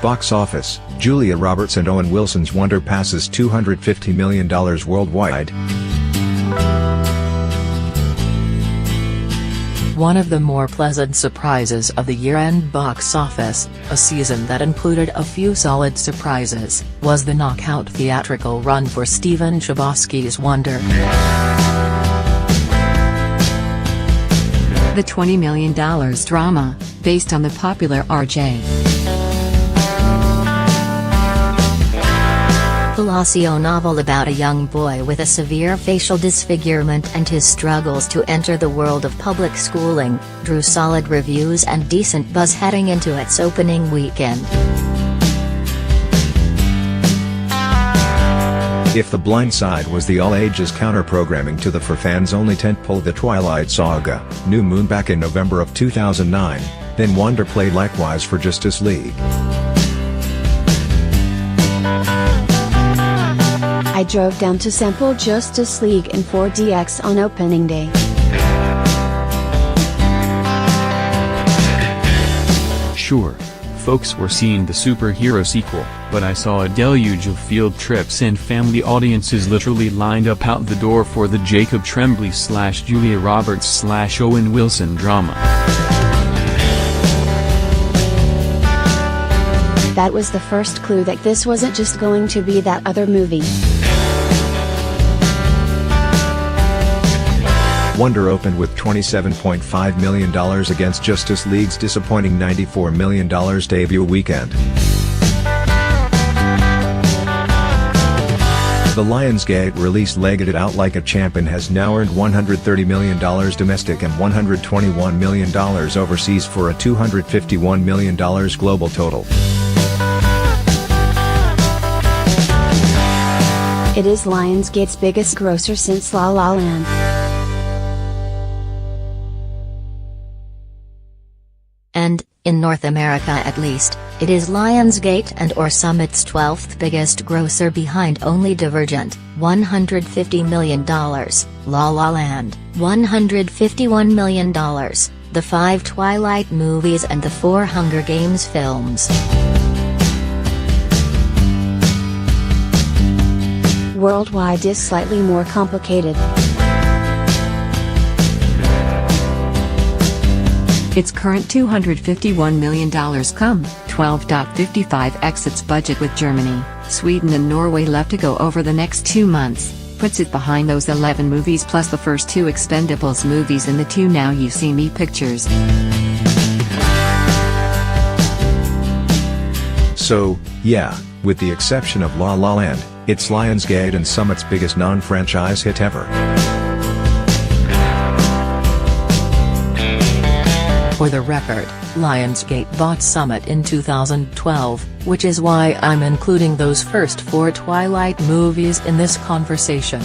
Box office, Julia Roberts and Owen Wilson's Wonder passes $250 million worldwide. One of the more pleasant surprises of the year-end box office, a season that included a few solid surprises, was the knockout theatrical run for Stephen Chbosky's Wonder. The $20 million drama, based on the popular R.J. Palacio novel about a young boy with a severe facial disfigurement and his struggles to enter the world of public schooling, drew solid reviews and decent buzz heading into its opening weekend. If The Blind Side was the all-ages counter-programming to the for fans-only tentpole The Twilight Saga, New Moon back in November of 2009, then Wonder played likewise for Justice League. I drove down to sample Justice League in 4DX on opening day. Sure, folks were seeing the superhero sequel, but I saw a deluge of field trips and family audiences literally lined up out the door for the Jacob Trembley / Julia Roberts / Owen Wilson drama. That was the first clue that this wasn't just going to be that other movie. Wonder opened with $27.5 million against Justice League's disappointing $94 million debut weekend. The Lionsgate release legged it out like a champ and has now earned $130 million domestic and $121 million overseas for a $251 million global total. It is Lionsgate's biggest grosser since La La Land. And, in North America at least, it is Lionsgate and/or Summit's 12th biggest grosser behind only Divergent, $150 million, La La Land, $151 million, the 5 Twilight movies and the 4 Hunger Games films. Worldwide is slightly more complicated. Its current $251 million come, 12.55x its budget with Germany, Sweden and Norway left to go over the next 2 months, puts it behind those 11 movies plus the first 2 Expendables movies and the 2 Now You See Me pictures. So, yeah, with the exception of La La Land, it's Lionsgate and Summit's biggest non-franchise hit ever. For the record, Lionsgate bought Summit in 2012, which is why I'm including those first 4 Twilight movies in this conversation.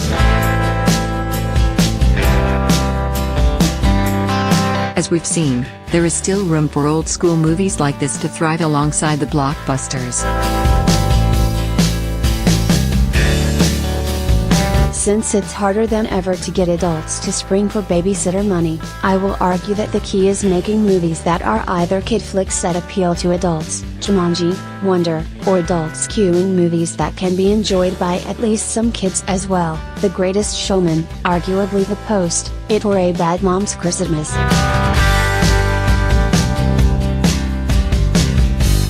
As we've seen, there is still room for old school movies like this to thrive alongside the blockbusters. Since it's harder than ever to get adults to spring for babysitter money, I will argue that the key is making movies that are either kid flicks that appeal to adults, Jumanji, Wonder, or adult skewing movies that can be enjoyed by at least some kids as well, The Greatest Showman, arguably The Post, It or A Bad Mom's Christmas.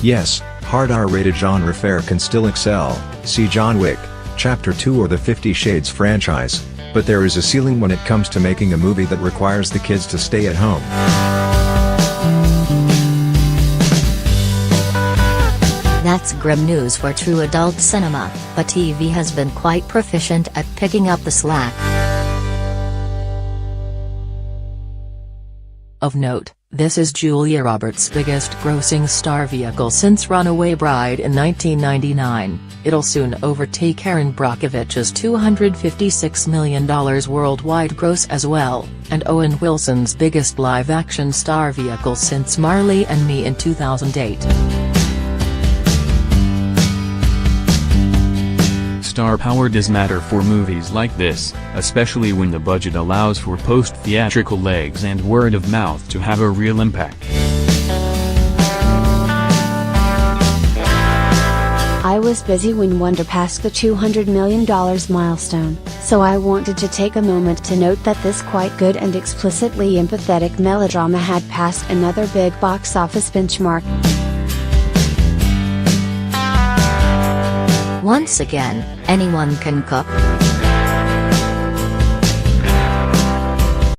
Yes, hard R-rated genre fare can still excel, see John Wick, Chapter 2 or the 50 Shades franchise, but there is a ceiling when it comes to making a movie that requires the kids to stay at home. That's grim news for true adult cinema, but TV has been quite proficient at picking up the slack. Of note, this is Julia Roberts' biggest grossing star vehicle since Runaway Bride in 1999. It'll soon overtake Erin Brockovich's $256 million worldwide gross as well, and Owen Wilson's biggest live-action star vehicle since Marley and Me in 2008. Star power does matter for movies like this, especially when the budget allows for post-theatrical legs and word of mouth to have a real impact. I was busy when Wonder passed the $200 million milestone, so I wanted to take a moment to note that this quite good and explicitly empathetic melodrama had passed another big box office benchmark. Once again, anyone can cook.